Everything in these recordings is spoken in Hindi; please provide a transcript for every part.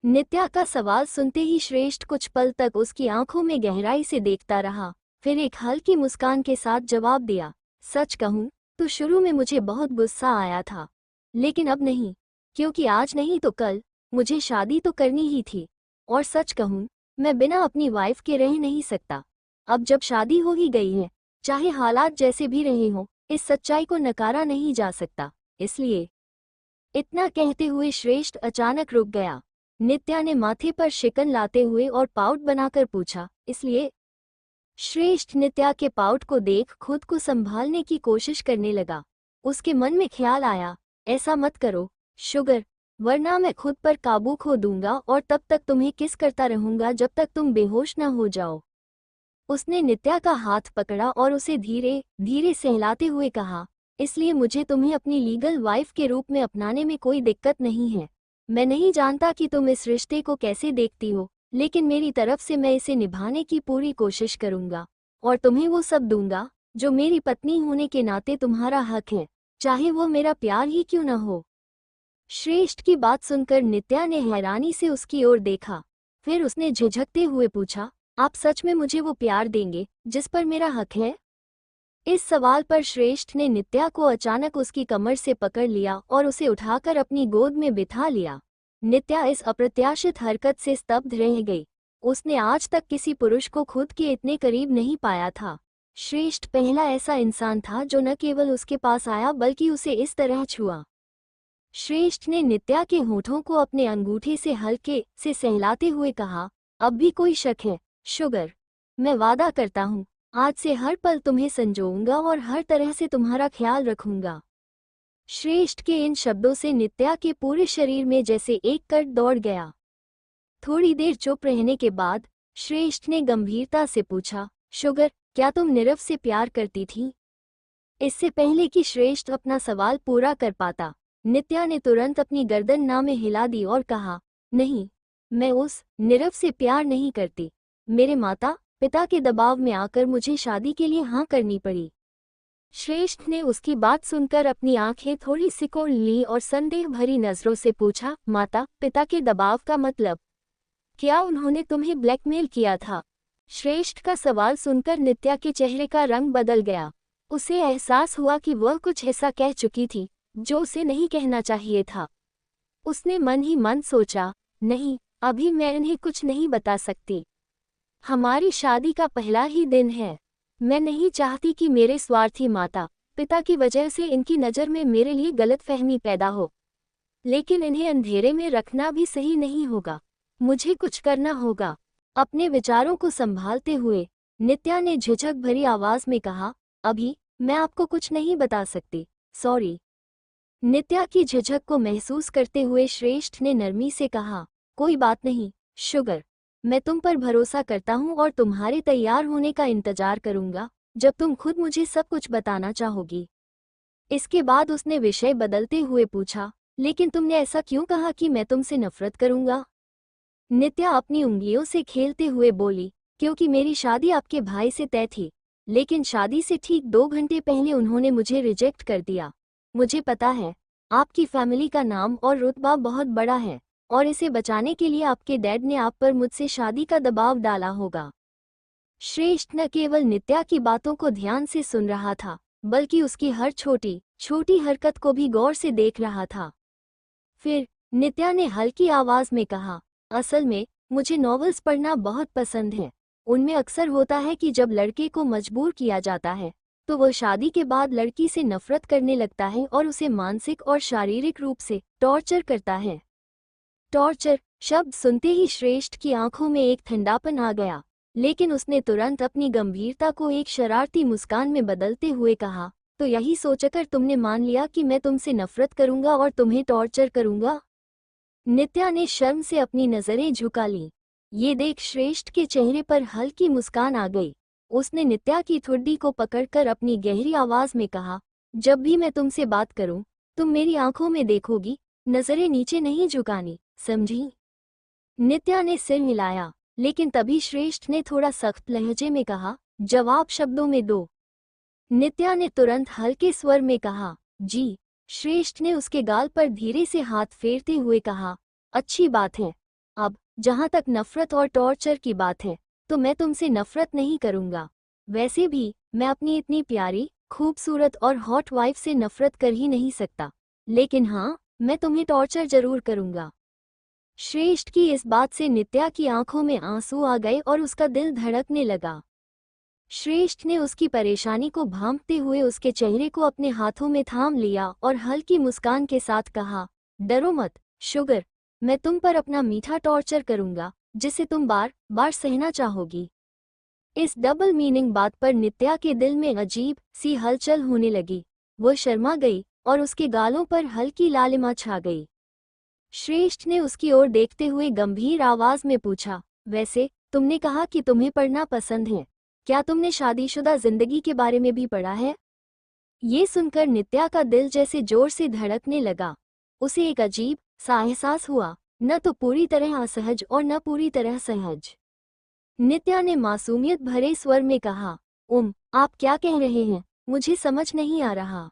नित्या का सवाल सुनते ही श्रेष्ठ कुछ पल तक उसकी आंखों में गहराई से देखता रहा, फिर एक हल्की मुस्कान के साथ जवाब दिया, सच कहूँ तो शुरू में मुझे बहुत गुस्सा आया था, लेकिन अब नहीं, क्योंकि आज नहीं तो कल मुझे शादी तो करनी ही थी। और सच कहूँ, मैं बिना अपनी वाइफ के रह नहीं सकता। अब जब शादी हो ही गई है, चाहे हालात जैसे भी रहे हों, इस सच्चाई को नकारा नहीं जा सकता। इसलिए इतना कहते हुए श्रेष्ठ अचानक रुक गया। नित्या ने माथे पर शिकन लाते हुए और पाउट बनाकर पूछा, इसलिए? श्रेष्ठ नित्या के पाउट को देख खुद को संभालने की कोशिश करने लगा। उसके मन में ख्याल आया, ऐसा मत करो शुगर, वरना मैं खुद पर काबू खो दूंगा और तब तक तुम्हें किस करता रहूंगा जब तक तुम बेहोश न हो जाओ। उसने नित्या का हाथ पकड़ा और उसे धीरे धीरे सहलाते हुए कहा, इसलिए मुझे तुम्हें अपनी लीगल वाइफ के रूप में अपनाने में कोई दिक्कत नहीं है। मैं नहीं जानता कि तुम इस रिश्ते को कैसे देखती हो, लेकिन मेरी तरफ से मैं इसे निभाने की पूरी कोशिश करूंगा और तुम्हें वो सब दूंगा जो मेरी पत्नी होने के नाते तुम्हारा हक है, चाहे वो मेरा प्यार ही क्यों न हो। श्रेष्ठ की बात सुनकर नित्या ने हैरानी से उसकी ओर देखा, फिर उसने झिझकते हुए पूछा, आप सच में मुझे वो प्यार देंगे जिस पर मेरा हक है? इस सवाल पर श्रेष्ठ ने नित्या को अचानक उसकी कमर से पकड़ लिया और उसे उठाकर अपनी गोद में बिठा लिया। नित्या इस अप्रत्याशित हरकत से स्तब्ध रह गई। उसने आज तक किसी पुरुष को खुद के इतने करीब नहीं पाया था। श्रेष्ठ पहला ऐसा इंसान था जो न केवल उसके पास आया बल्कि उसे इस तरह छुआ। श्रेष्ठ ने नित्या के होठों को अपने अंगूठे से हल्के से सहलाते हुए कहा, अब भी कोई शक है शुगर? मैं वादा करता हूँ, आज से हर पल तुम्हें संजोऊंगा और हर तरह से तुम्हारा ख्याल रखूंगा। श्रेष्ठ के इन शब्दों से नित्या के पूरे शरीर में जैसे एक कट दौड़ गया। थोड़ी देर चुप रहने के बाद श्रेष्ठ ने गंभीरता से पूछा, शुगर, क्या तुम नीरव से प्यार करती थी? इससे पहले कि श्रेष्ठ अपना सवाल पूरा कर पाता, नित्या ने तुरंत अपनी गर्दन ना में हिला दी और कहा, नहीं, मैं उस नीरव से प्यार नहीं करती। मेरे माता पिता के दबाव में आकर मुझे शादी के लिए हाँ करनी पड़ी। श्रेष्ठ ने उसकी बात सुनकर अपनी आंखें थोड़ी सिकोड़ ली और संदेह भरी नजरों से पूछा, माता पिता के दबाव का मतलब? क्या उन्होंने तुम्हें ब्लैकमेल किया था? श्रेष्ठ का सवाल सुनकर नित्या के चेहरे का रंग बदल गया। उसे एहसास हुआ कि वह कुछ ऐसा कह चुकी थी जो उसे नहीं कहना चाहिए था। उसने मन ही मन सोचा, नहीं, अभी मैं इन्हें कुछ नहीं बता सकती। हमारी शादी का पहला ही दिन है। मैं नहीं चाहती कि मेरे स्वार्थी माता पिता की वजह से इनकी नज़र में मेरे लिए गलतफहमी पैदा हो, लेकिन इन्हें अंधेरे में रखना भी सही नहीं होगा। मुझे कुछ करना होगा। अपने विचारों को संभालते हुए नित्या ने झिझक भरी आवाज में कहा, अभी मैं आपको कुछ नहीं बता सकती, सॉरी। नित्या की झिझक को महसूस करते हुए श्रेष्ठ ने नरमी से कहा, कोई बात नहीं शुगर, मैं तुम पर भरोसा करता हूँ और तुम्हारे तैयार होने का इंतजार करूंगा जब तुम खुद मुझे सब कुछ बताना चाहोगी। इसके बाद उसने विषय बदलते हुए पूछा, लेकिन तुमने ऐसा क्यों कहा कि मैं तुमसे नफरत करूंगा? नित्या अपनी उंगलियों से खेलते हुए बोली, क्योंकि मेरी शादी आपके भाई से तय थी, लेकिन शादी से ठीक 2 घंटे पहले उन्होंने मुझे रिजेक्ट कर दिया। मुझे पता है, आपकी फैमिली का नाम और रुतबा बहुत बड़ा है और इसे बचाने के लिए आपके डैड ने आप पर मुझसे शादी का दबाव डाला होगा। श्रेष्ठ न केवल नित्या की बातों को ध्यान से सुन रहा था, बल्कि उसकी हर छोटी छोटी हरकत को भी गौर से देख रहा था। फिर नित्या ने हल्की आवाज में कहा, असल में मुझे नॉवेल्स पढ़ना बहुत पसंद है। उनमें अक्सर होता है कि जब लड़के को मजबूर किया जाता है तो वह शादी के बाद लड़की से नफरत करने लगता है और उसे मानसिक और शारीरिक रूप से टॉर्चर करता है। टॉर्चर शब्द सुनते ही श्रेष्ठ की आंखों में एक ठंडापन आ गया, लेकिन उसने तुरंत अपनी गंभीरता को एक शरारती मुस्कान में बदलते हुए कहा, तो यही सोचकर तुमने मान लिया कि मैं तुमसे नफरत करूंगा और तुम्हें टॉर्चर करूंगा? नित्या ने शर्म से अपनी नजरें झुका लीं। ये देख श्रेष्ठ के चेहरे पर हल्की मुस्कान आ गई। उसने नित्या की ठुड्डी को पकड़कर अपनी गहरी आवाज में कहा, जब भी मैं तुमसे बात करूं, तुम मेरी आंखों में देखोगी, नजरें नीचे नहीं झुकानी, समझी? नित्या ने सिर हिलाया, लेकिन तभी श्रेष्ठ ने थोड़ा सख्त लहजे में कहा, जवाब शब्दों में दो। नित्या ने तुरंत हल्के स्वर में कहा, जी। श्रेष्ठ ने उसके गाल पर धीरे से हाथ फेरते हुए कहा, अच्छी बात है। अब जहाँ तक नफरत और टॉर्चर की बात है तो मैं तुमसे नफरत नहीं करूँगा। वैसे भी मैं अपनी इतनी प्यारी, खूबसूरत और हॉट वाइफ से नफरत कर ही नहीं सकता, लेकिन हाँ, मैं तुम्हें टॉर्चर जरूर करूँगा। श्रेष्ठ की इस बात से नित्या की आंखों में आंसू आ गए और उसका दिल धड़कने लगा। श्रेष्ठ ने उसकी परेशानी को भांपते हुए उसके चेहरे को अपने हाथों में थाम लिया और हल्की मुस्कान के साथ कहा, डरो मत शुगर, मैं तुम पर अपना मीठा टॉर्चर करूंगा जिसे तुम बार बार सहना चाहोगी। इस डबल मीनिंग बात पर नित्या के दिल में अजीब सी हलचल होने लगी। वो शर्मा गई और उसके गालों पर हल्की लालिमा छा गई। श्रेष्ठ ने उसकी ओर देखते हुए गंभीर आवाज में पूछा, वैसे तुमने कहा कि तुम्हें पढ़ना पसंद है, क्या तुमने शादीशुदा जिंदगी के बारे में भी पढ़ा है? ये सुनकर नित्या का दिल जैसे जोर से धड़कने लगा। उसे एक अजीब सा एहसास हुआ, न तो पूरी तरह असहज और न पूरी तरह सहज। नित्या ने मासूमियत भरे स्वर में कहा, आप क्या कह रहे हैं, मुझे समझ नहीं आ रहा।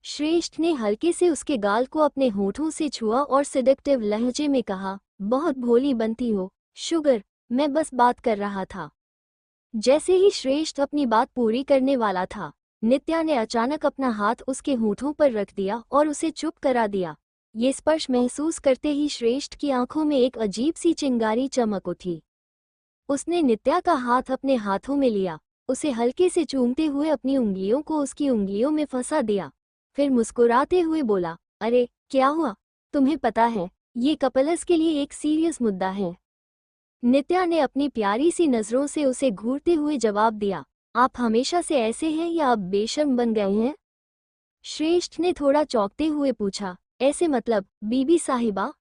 श्रेष्ठ ने हल्के से उसके गाल को अपने होठों से छुआ और सिडक्टिव लहजे में कहा, बहुत भोली बनती हो शुगर, मैं बस बात कर रहा था। जैसे ही श्रेष्ठ अपनी बात पूरी करने वाला था, नित्या ने अचानक अपना हाथ उसके होठों पर रख दिया और उसे चुप करा दिया। ये स्पर्श महसूस करते ही श्रेष्ठ की आंखों में एक अजीब सी चिंगारी चमक उठी। उसने नित्या का हाथ अपने हाथों में लिया, उसे हल्के से चूमते हुए अपनी उंगलियों को उसकी उंगलियों में फंसा दिया। फिर मुस्कुराते हुए बोला, अरे क्या हुआ, तुम्हें पता है ये कपल्स के लिए एक सीरियस मुद्दा है। नित्या ने अपनी प्यारी सी नजरों से उसे घूरते हुए जवाब दिया, आप हमेशा से ऐसे हैं या अब बेशर्म बन गए हैं? श्रेष्ठ ने थोड़ा चौंकते हुए पूछा, ऐसे मतलब बीबी साहिबा?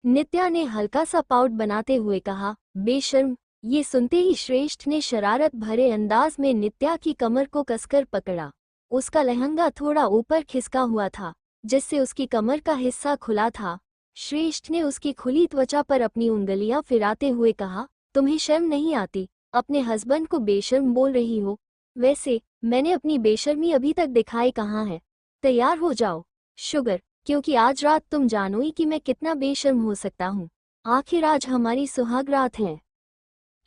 नित्या ने हल्का सा पाउट बनाते हुए कहा, बेशर्म। ये सुनते ही श्रेष्ठ ने शरारत भरे अंदाज में नित्या की कमर को कसकर पकड़ा। उसका लहंगा थोड़ा ऊपर खिसका हुआ था, जिससे उसकी कमर का हिस्सा खुला था। श्रेष्ठ ने उसकी खुली त्वचा पर अपनी उंगलियां फिराते हुए कहा, तुम्हें शर्म नहीं आती, अपने हस्बैंड को बेशर्म बोल रही हो? वैसे मैंने अपनी बेशर्मी अभी तक दिखाई कहाँ है? तैयार हो जाओ शुगर, क्योंकि आज रात तुम जानोगी कि मैं कितना बेशर्म हो सकता हूँ। आखिर आज हमारी सुहाग रात है।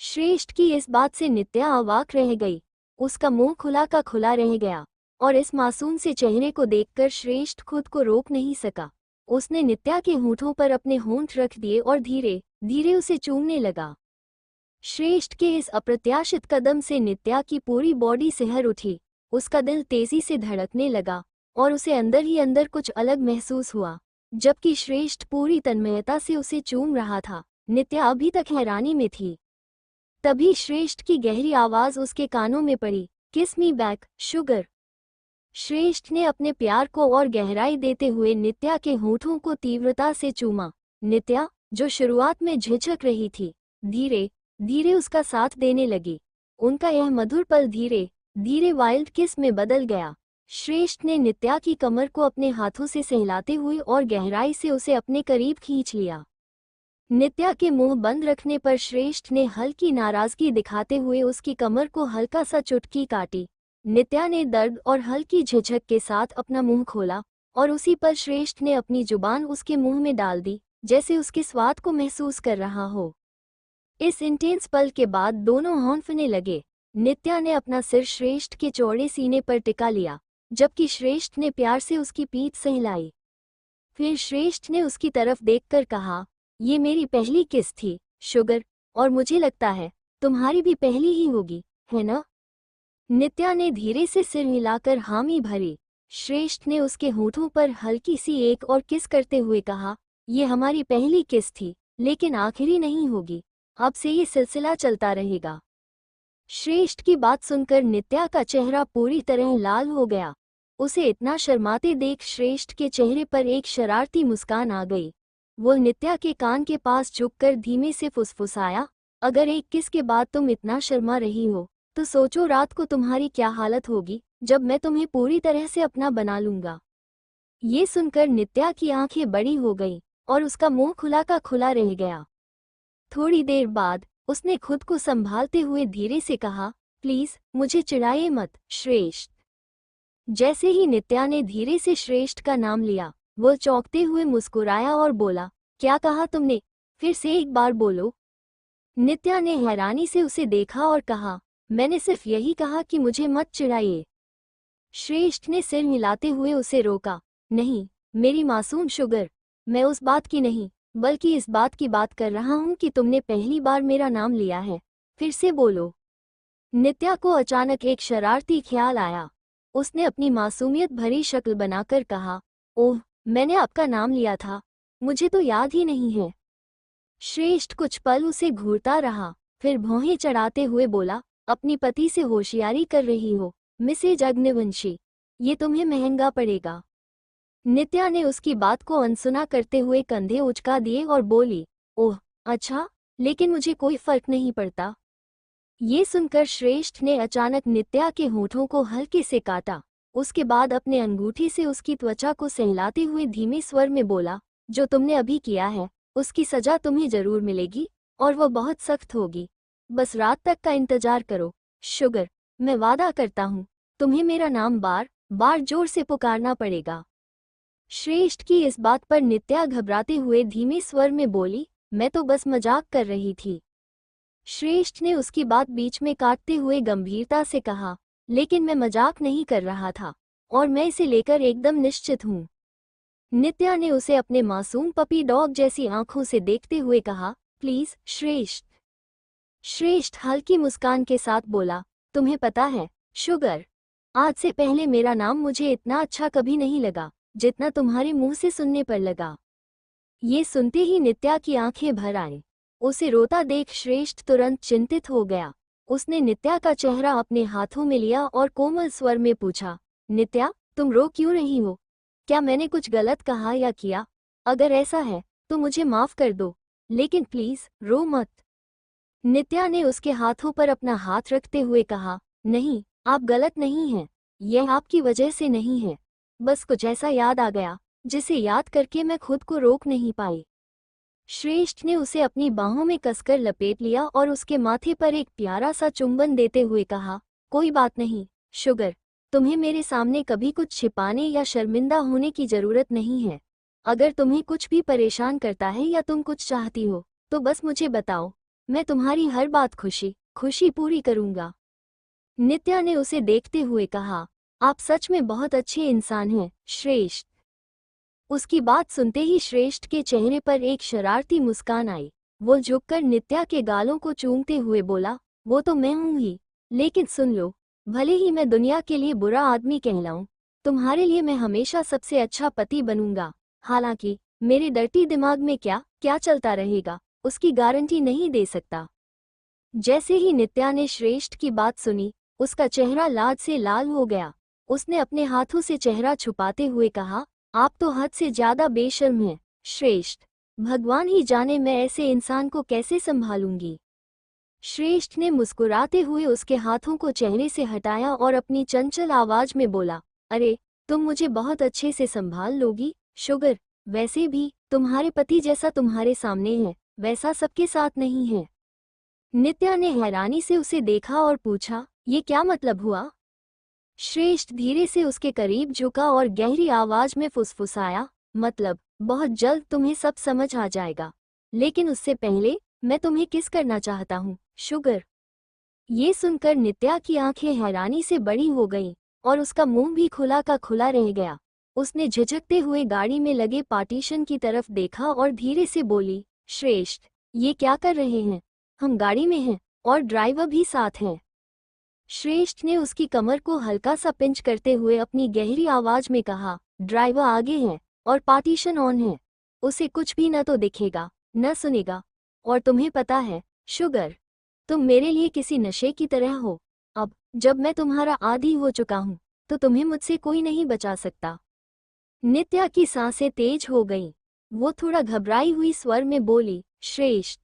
श्रेष्ठ की इस बात से नित्या अवाक रह गई। उसका मुंह खुला का खुला रह गया और इस मासूम से चेहरे को देखकर श्रेष्ठ खुद को रोक नहीं सका। उसने नित्या के होठों पर अपने होंठ रख दिए और धीरे धीरे उसे चूमने लगा। श्रेष्ठ के इस अप्रत्याशित कदम से नित्या की पूरी बॉडी सिहर उठी। उसका दिल तेजी से धड़कने लगा और उसे अंदर ही अंदर कुछ अलग महसूस हुआ। जबकि श्रेष्ठ पूरी तन्मयता से उसे चूम रहा था, नित्या अभी तक हैरानी में थी। तभी श्रेष्ठ की गहरी आवाज उसके कानों में पड़ी, किस मी बैक शुगर। श्रेष्ठ ने अपने प्यार को और गहराई देते हुए नित्या के होठों को तीव्रता से चूमा। नित्या, जो शुरुआत में झिझक रही थी, धीरे धीरे उसका साथ देने लगी। उनका यह मधुर पल धीरे धीरे वाइल्ड किस में बदल गया। श्रेष्ठ ने नित्या की कमर को अपने हाथों से सहलाते हुए और गहराई से उसे अपने करीब खींच लिया। नित्या के मुंह बंद रखने पर श्रेष्ठ ने हल्की नाराजगी दिखाते हुए उसकी कमर को हल्का सा चुटकी काटी। नित्या ने दर्द और हल्की झिझक के साथ अपना मुंह खोला और उसी पर श्रेष्ठ ने अपनी जुबान उसके मुंह में डाल दी, जैसे उसके स्वाद को महसूस कर रहा हो। इस इंटेंस पल के बाद दोनों हौंफने लगे। नित्या ने अपना सिर श्रेष्ठ के चौड़े सीने पर टिका लिया, जबकि श्रेष्ठ ने प्यार से उसकी पीठ सहलाई। फिर श्रेष्ठ ने उसकी तरफ देखकर कहा, ये मेरी पहली किस थी शुगर, और मुझे लगता है तुम्हारी भी पहली ही होगी, है ना? नित्या ने धीरे से सिर हिलाकर हामी भरी। श्रेष्ठ ने उसके होठों पर हल्की सी एक और किस करते हुए कहा, ये हमारी पहली किस थी, लेकिन आखिरी नहीं होगी। अब से ये सिलसिला चलता रहेगा। श्रेष्ठ की बात सुनकर नित्या का चेहरा पूरी तरह लाल हो गया। उसे इतना शर्माते देख श्रेष्ठ के चेहरे पर एक शरारती मुस्कान आ गई। वो नित्या के कान के पास झुककर धीमे से फुसफुसाया, अगर एक किस के बाद तुम इतना शर्मा रही हो तो सोचो रात को तुम्हारी क्या हालत होगी जब मैं तुम्हें पूरी तरह से अपना बना लूंगा। ये सुनकर नित्या की आंखें बड़ी हो गईं और उसका मुंह खुला का खुला रह गया। थोड़ी देर बाद उसने खुद को संभालते हुए धीरे से कहा, प्लीज मुझे चिढ़ाइए मत श्रेष्ठ। जैसे ही नित्या ने धीरे से श्रेष्ठ का नाम लिया, वो चौंकते हुए मुस्कुराया और बोला, क्या कहा तुमने? फिर से एक बार बोलो। नित्या ने हैरानी से उसे देखा और कहा, मैंने सिर्फ यही कहा कि मुझे मत चिढ़ाइए। श्रेष्ठ ने सिर हिलाते हुए उसे रोका। नहीं मेरी मासूम शुगर, मैं उस बात की नहीं, बल्कि इस बात की बात कर रहा हूँ कि तुमने पहली बार मेरा नाम लिया है। फिर से बोलो। नित्या को अचानक एक शरारती ख्याल आया। उसने अपनी मासूमियत भरी शक्ल बनाकर कहा, ओह, मैंने आपका नाम लिया था, मुझे तो याद ही नहीं है। श्रेष्ठ कुछ पल उसे घूरता रहा, फिर भौहें चढ़ाते हुए बोला, अपनी पति से होशियारी कर रही हो मिसेज अग्निवंशी, ये तुम्हें महंगा पड़ेगा। नित्या ने उसकी बात को अनसुना करते हुए कंधे उचका दिए और बोली, ओह अच्छा, लेकिन मुझे कोई फर्क नहीं पड़ता। ये सुनकर श्रेष्ठ ने अचानक नित्या के होठों को हल्के से काटा। उसके बाद अपने अंगूठी से उसकी त्वचा को सहलाते हुए धीमे स्वर में बोला, जो तुमने अभी किया है उसकी सजा तुम्हें जरूर मिलेगी, और वह बहुत सख्त होगी। बस रात तक का इंतजार करो शुगर, मैं वादा करता हूँ तुम्हें मेरा नाम बार बार जोर से पुकारना पड़ेगा। श्रेष्ठ की इस बात पर नित्या घबराते हुए धीमे स्वर में बोली, मैं तो बस मजाक कर रही थी। श्रेष्ठ ने उसकी बात बीच में काटते हुए गंभीरता से कहा, लेकिन मैं मजाक नहीं कर रहा था, और मैं इसे लेकर एकदम निश्चित हूँ। नित्या ने उसे अपने मासूम पपी डॉग जैसी आंखों से देखते हुए कहा, प्लीज श्रेष्ठ। श्रेष्ठ हल्की मुस्कान के साथ बोला, तुम्हें पता है शुगर, आज से पहले मेरा नाम मुझे इतना अच्छा कभी नहीं लगा जितना तुम्हारे मुंह से सुनने पर लगा। ये सुनते ही नित्या की आंखें भर आईं। उसे रोता देख श्रेष्ठ तुरंत चिंतित हो गया। उसने नित्या का चेहरा अपने हाथों में लिया और कोमल स्वर में पूछा, नित्या तुम रो क्यों रही हो? क्या मैंने कुछ गलत कहा या किया? अगर ऐसा है तो मुझे माफ कर दो, लेकिन प्लीज रो मत। नित्या ने उसके हाथों पर अपना हाथ रखते हुए कहा, नहीं आप गलत नहीं हैं, यह आपकी वजह से नहीं है, बस कुछ ऐसा याद आ गया जिसे याद करके मैं खुद को रोक नहीं पाई। श्रेष्ठ ने उसे अपनी बाहों में कसकर लपेट लिया और उसके माथे पर एक प्यारा सा चुंबन देते हुए कहा, कोई बात नहीं शुगर, तुम्हें मेरे सामने कभी कुछ छिपाने या शर्मिंदा होने की जरूरत नहीं है। अगर तुम्हें कुछ भी परेशान करता है या तुम कुछ चाहती हो तो बस मुझे बताओ, मैं तुम्हारी हर बात खुशी खुशी पूरी करूंगा। नित्या ने उसे देखते हुए कहा, आप सच में बहुत अच्छे इंसान हैं श्रेष्ठ। उसकी बात सुनते ही श्रेष्ठ के चेहरे पर एक शरारती मुस्कान आई। वो झुककर नित्या के गालों को चूमते हुए बोला, वो तो मैं हूं ही, लेकिन सुन लो, भले ही मैं दुनिया के लिए बुरा आदमी कहलाऊं, तुम्हारे लिए मैं हमेशा सबसे अच्छा पति बनूंगा। हालांकि मेरे डर्टी दिमाग में क्या क्या चलता रहेगा उसकी गारंटी नहीं दे सकता। जैसे ही नित्या ने श्रेष्ठ की बात सुनी, उसका चेहरा लाज से लाल हो गया। उसने अपने हाथों से चेहरा छुपाते हुए कहा, आप तो हद से ज्यादा बेशर्म हैं श्रेष्ठ, भगवान ही जाने मैं ऐसे इंसान को कैसे संभालूंगी। श्रेष्ठ ने मुस्कुराते हुए उसके हाथों को चेहरे से हटाया और अपनी चंचल आवाज में बोला, अरे तुम मुझे बहुत अच्छे से संभाल लोगी शुगर, वैसे भी तुम्हारे पति जैसा तुम्हारे सामने है वैसा सबके साथ नहीं है। नित्या ने हैरानी से उसे देखा और पूछा, ये क्या मतलब हुआ? श्रेष्ठ धीरे से उसके करीब झुका और गहरी आवाज में फुसफुसाया, मतलब बहुत जल्द तुम्हें सब समझ आ जाएगा, लेकिन उससे पहले मैं तुम्हें किस करना चाहता हूँ शुगर। ये सुनकर नित्या की आंखें हैरानी से बड़ी हो गईं और उसका मुंह भी खुला का खुला रह गया। उसने झिझकते हुए गाड़ी में लगे पार्टीशन की तरफ देखा और धीरे से बोली, श्रेष्ठ ये क्या कर रहे हैं? हम गाड़ी में हैं और ड्राइवर भी साथ हैं। श्रेष्ठ ने उसकी कमर को हल्का सा पिंच करते हुए अपनी गहरी आवाज में कहा, ड्राइवर आगे है और पार्टीशन ऑन है, उसे कुछ भी न तो दिखेगा न सुनेगा, और तुम्हें पता है शुगर, तुम मेरे लिए किसी नशे की तरह हो। अब जब मैं तुम्हारा आदी हो चुका हूँ तो तुम्हें मुझसे कोई नहीं बचा सकता। नित्या की सांसें तेज हो गईं। वो थोड़ा घबराई हुई स्वर में बोली, श्रेष्ठ।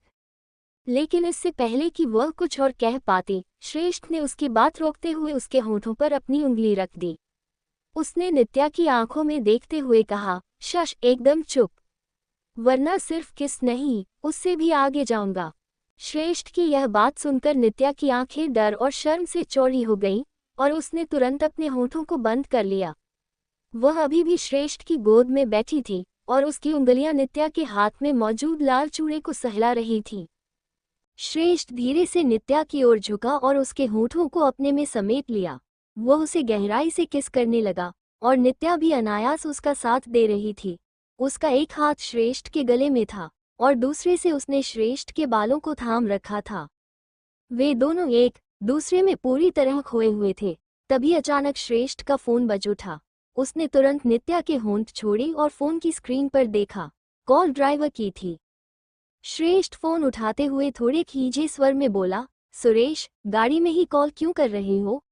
लेकिन इससे पहले कि वह कुछ और कह पाती, श्रेष्ठ ने उसकी बात रोकते हुए उसके होठों पर अपनी उंगली रख दी। उसने नित्या की आंखों में देखते हुए कहा, शश एकदम चुप, वरना सिर्फ किस नहीं उससे भी आगे जाऊंगा। श्रेष्ठ की यह बात सुनकर नित्या की आंखें डर और शर्म से चौड़ी हो गईं और उसने तुरंत अपने होठों को बंद कर लिया। वह अभी भी श्रेष्ठ की गोद में बैठी थी, और उसकी उंगलियां नित्या के हाथ में मौजूद लाल चूड़े को सहला रही थीं। श्रेष्ठ धीरे से नित्या की ओर झुका और उसके होठों को अपने में समेट लिया। वह उसे गहराई से किस करने लगा और नित्या भी अनायास उसका साथ दे रही थी। उसका एक हाथ श्रेष्ठ के गले में था और दूसरे से उसने श्रेष्ठ के बालों को थाम रखा था। वे दोनों एक दूसरे में पूरी तरह खोए हुए थे। तभी अचानक श्रेष्ठ का फोन बज उठा। उसने तुरंत नित्या के होंठ छोड़ी और फोन की स्क्रीन पर देखा। कॉल ड्राइवर की थी। श्रेष्ठ फोन उठाते हुए थोड़े खींचे स्वर में बोला, सुरेश, गाड़ी में ही कॉल क्यों कर रहे हो?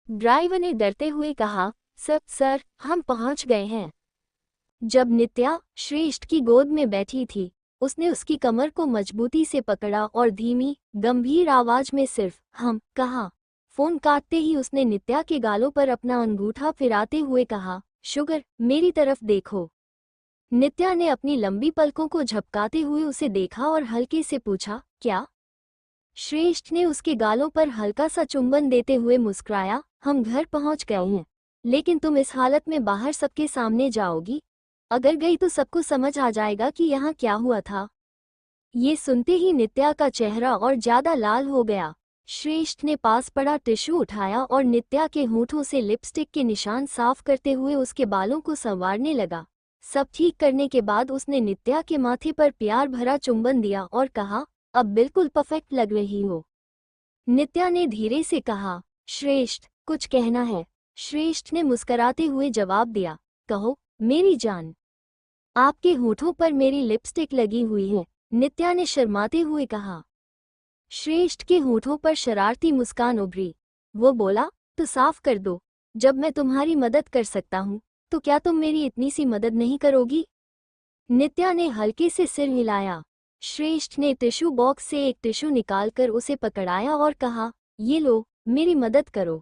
ड्राइवर ने डरते हुए कहा, सर, हम पहुंच गए हैं। जब नित्या श्रेष्ठ की गोद में बैठी थी, उसने उसकी कमर को मजबूती से पकड़ा और धीमी, गंभीर आवाज में सिर्फ हम कहा। फोन काटते ही उसने नित्या के गालों पर अपना अंगूठा फिराते हुए कहा, शुगर, मेरी तरफ देखो। नित्या ने अपनी लंबी पलकों को झपकाते हुए उसे देखा और हल्के से पूछा, क्या? श्रेष्ठ ने उसके गालों पर हल्का सा चुंबन देते हुए मुस्कुराया, हम घर पहुंच गए हैं, लेकिन तुम इस हालत में बाहर सबके सामने जाओगी? अगर गई तो सबको समझ आ जाएगा कि यहाँ क्या हुआ था। ये सुनते ही नित्या का चेहरा और ज्यादा लाल हो गया। श्रेष्ठ ने पास पड़ा टिश्यू उठाया और नित्या के होठों से लिपस्टिक के निशान साफ करते हुए उसके बालों को संवारने लगा। सब ठीक करने के बाद उसने नित्या के माथे पर प्यार भरा चुंबन दिया और कहा, अब बिल्कुल परफेक्ट लग रही हो। नित्या ने धीरे से कहा, श्रेष्ठ, कुछ कहना है? श्रेष्ठ ने मुस्कराते हुए जवाब दिया, कहो मेरी जान। आपके होठों पर मेरी लिपस्टिक लगी हुई है, नित्या ने शर्माते हुए कहा। श्रेष्ठ के होठों पर शरारती मुस्कान उभरी। वो बोला, तो साफ कर दो, जब मैं तुम्हारी मदद कर सकता हूँ तो क्या तुम मेरी इतनी सी मदद नहीं करोगी? नित्या ने हल्के से सिर हिलाया। श्रेष्ठ ने टिश्यू बॉक्स से एक टिश्यू निकालकर उसे पकड़ाया और कहा, ये लो, मेरी मदद करो।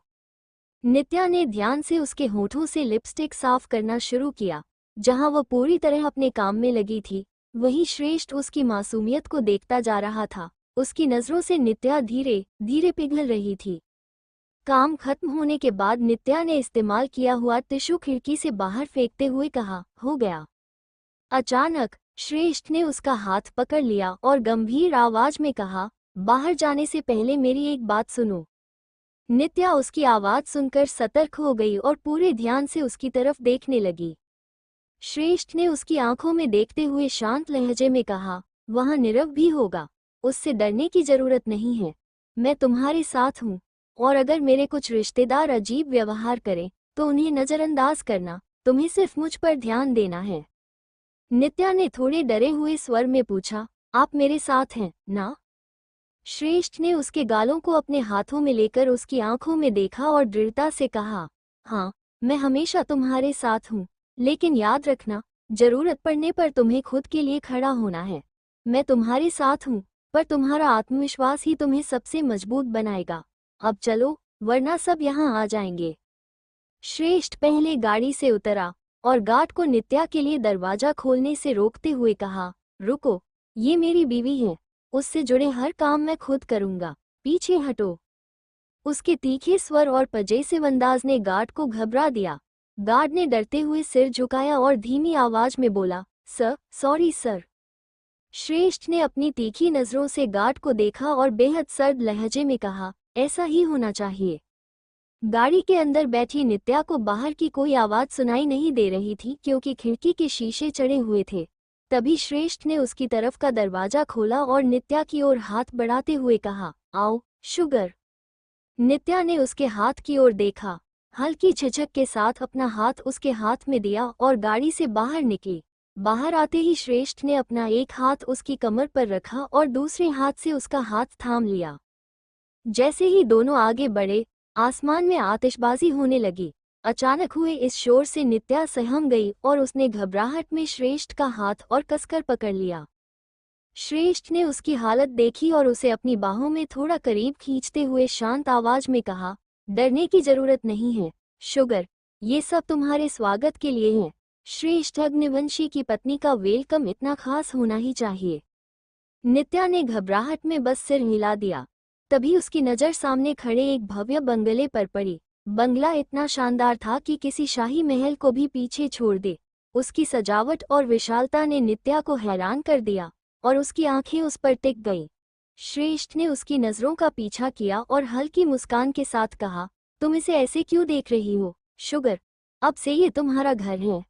नित्या ने ध्यान से उसके होठों से लिपस्टिक साफ करना शुरू किया। जहां वह पूरी तरह अपने काम में लगी थी, वहीं श्रेष्ठ उसकी मासूमियत को देखता जा रहा था। उसकी नजरों से नित्या धीरे धीरे पिघल रही थी। काम खत्म होने के बाद नित्या ने इस्तेमाल किया हुआ टिश्यू खिड़की से बाहर फेंकते हुए कहा, हो गया। अचानक श्रेष्ठ ने उसका हाथ पकड़ लिया और गंभीर आवाज में कहा, बाहर जाने से पहले मेरी एक बात सुनो। नित्या उसकी आवाज सुनकर सतर्क हो गई और पूरे ध्यान से उसकी तरफ देखने लगी। श्रेष्ठ ने उसकी आंखों में देखते हुए शांत लहजे में कहा, वहां नीरव भी होगा, उससे डरने की जरूरत नहीं है। मैं तुम्हारे साथ हूँ, और अगर मेरे कुछ रिश्तेदार अजीब व्यवहार करें तो उन्हें नजरअंदाज करना, तुम्हें सिर्फ मुझ पर ध्यान देना है। नित्या ने थोड़े डरे हुए स्वर में पूछा, आप मेरे साथ हैं ना? श्रेष्ठ ने उसके गालों को अपने हाथों में लेकर उसकी आंखों में देखा और दृढ़ता से कहा, हाँ, मैं हमेशा तुम्हारे साथ हूँ, लेकिन याद रखना, जरूरत पड़ने पर तुम्हें खुद के लिए खड़ा होना है। मैं तुम्हारे साथ हूँ, पर तुम्हारा आत्मविश्वास ही तुम्हें सबसे मजबूत बनाएगा। अब चलो, वरना सब यहाँ आ जाएंगे। श्रेष्ठ पहले गाड़ी से उतरा और गार्ड को नित्या के लिए दरवाजा खोलने से रोकते हुए कहा, रुको, ये मेरी बीवी है, उससे जुड़े हर काम मैं खुद करूंगा, पीछे हटो। उसके तीखे स्वर और पजेसिव अंदाज ने गार्ड को घबरा दिया। गार्ड ने डरते हुए सिर झुकाया और धीमी आवाज में बोला, सर, सॉरी सर। श्रेष्ठ ने अपनी तीखी नजरों से गार्ड को देखा और बेहद सर्द लहजे में कहा, ऐसा ही होना चाहिए। गाड़ी के अंदर बैठी नित्या को बाहर की कोई आवाज सुनाई नहीं दे रही थी क्योंकि खिड़की के शीशे चढ़े हुए थे। तभी श्रेष्ठ ने उसकी तरफ का दरवाजा खोला और नित्या की ओर हाथ बढ़ाते हुए कहा, आओ शुगर। नित्या ने उसके हाथ की ओर देखा, हल्की झिझक के साथ अपना हाथ उसके हाथ में दिया और गाड़ी से बाहर निकली। बाहर आते ही श्रेष्ठ ने अपना एक हाथ उसकी कमर पर रखा और दूसरे हाथ से उसका हाथ थाम लिया। जैसे ही दोनों आगे बढ़े, आसमान में आतिशबाजी होने लगी। अचानक हुए इस शोर से नित्या सहम गई और उसने घबराहट में श्रेष्ठ का हाथ और कसकर पकड़ लिया। श्रेष्ठ ने उसकी हालत देखी और उसे अपनी बाहों में थोड़ा करीब खींचते हुए शांत आवाज में कहा, डरने की जरूरत नहीं है शुगर, ये सब तुम्हारे स्वागत के लिए है। श्रेष्ठ अग्निवंशी की पत्नी का वेलकम इतना खास होना ही चाहिए। नित्या ने घबराहट में बस सिर हिला दिया। तभी उसकी नज़र सामने खड़े एक भव्य बंगले पर पड़ी। बंगला इतना शानदार था कि किसी शाही महल को भी पीछे छोड़ दे। उसकी सजावट और विशालता ने नित्या को हैरान कर दिया और उसकी आंखें उस पर टिक गईं। श्रेष्ठ ने उसकी नज़रों का पीछा किया और हल्की मुस्कान के साथ कहा, तुम इसे ऐसे क्यों देख रही हो, शुगर? अब से ये तुम्हारा घर है।